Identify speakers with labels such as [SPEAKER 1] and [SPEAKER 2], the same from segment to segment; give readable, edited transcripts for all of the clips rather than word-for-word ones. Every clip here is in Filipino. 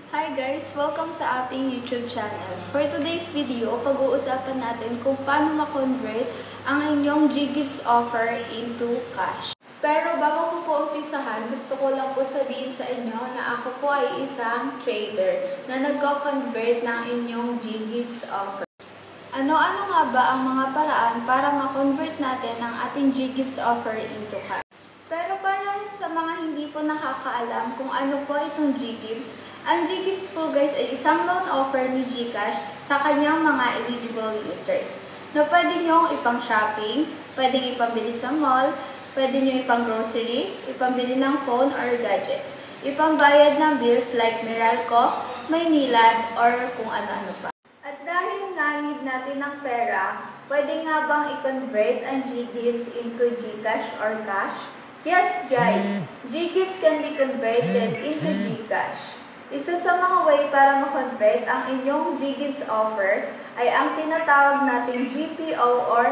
[SPEAKER 1] Hi guys! Welcome sa ating YouTube channel. For today's video, pag-uusapan natin kung paano ma-convert ang inyong GGives offer into cash. Pero bago ko po umpisahan, gusto ko lang po sabihin sa inyo na ako po ay isang trader na nagko-convert ng inyong GGives offer. Ano-ano nga ba ang mga paraan para ma-convert natin ang ating GGives offer into cash? Pero para sa mga hindi po nakakaalam kung ano po itong GGives, ang GGives po guys ay isang loan offer ni GCash sa kanyang mga eligible users na pwede nyong ipang shopping, pwede ipambili sa mall, pwede nyo ipang grocery, ipambili ng phone or gadgets, ipambayad ng bills like Meralco, Maynilad, or kung ano-ano pa. At dahil nga need natin ng pera, pwede nga bang i-convert ang GGives into GCash or cash? Yes guys, GGives can be converted into GCash. Isa sa mga way para ma-convert ang inyong GGives offer ay ang tinatawag nating GPO or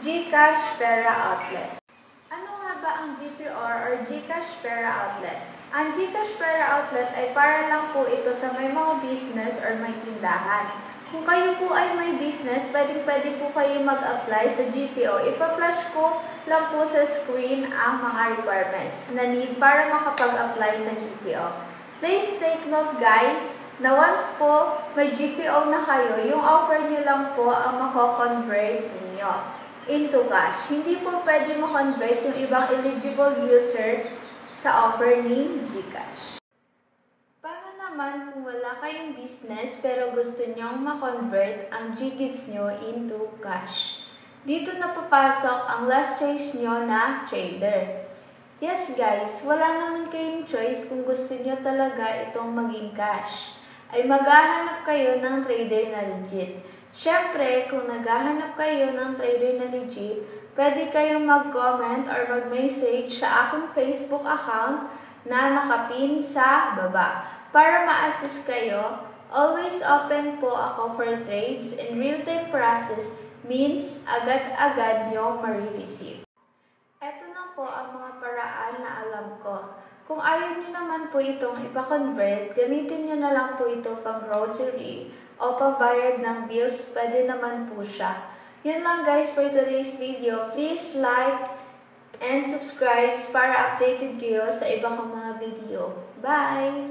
[SPEAKER 1] GCash Pera Outlet. Ano nga ba ang GPO or GCash Pera Outlet? Ang GCash Pera Outlet ay para lang po ito sa may mga business or may tindahan. Kung kayo po ay may business, pwede po kayo mag-apply sa GPO. Ipa-flash ko lang po sa screen ang mga requirements na need para makapag-apply sa GPO. Please take note guys, na once po may GPO na kayo, yung offer nyo lang po ang mako-convert ninyo into cash. Hindi po pwede ma-convert yung ibang eligible user sa offer ni GCash. Paano naman kung wala kayong business pero gusto nyong ma-convert ang GGives nyo into cash? Dito na papasok ang last choice nyo na trader. Yes guys, wala naman kayong choice kung gusto nyo talaga itong maging cash. Ay maghahanap kayo ng trader na legit. Siyempre, kung naghahanap kayo ng trader na legit, pwede kayong mag-comment or mag-message sa aking Facebook account na nakapin sa baba. Para ma-assist kayo, always open po ako for trades and real-time process means agad-agad nyo ma-receive. Ito lang po ang mga paraan na alam ko. Kung ayaw nyo naman po itong ipa-convert, gamitin nyo na lang po ito pang grocery o pambayad ng bills, pwede naman po siya. Yun lang guys for today's video. Please like and subscribe para updated kayo sa iba kong mga video. Bye!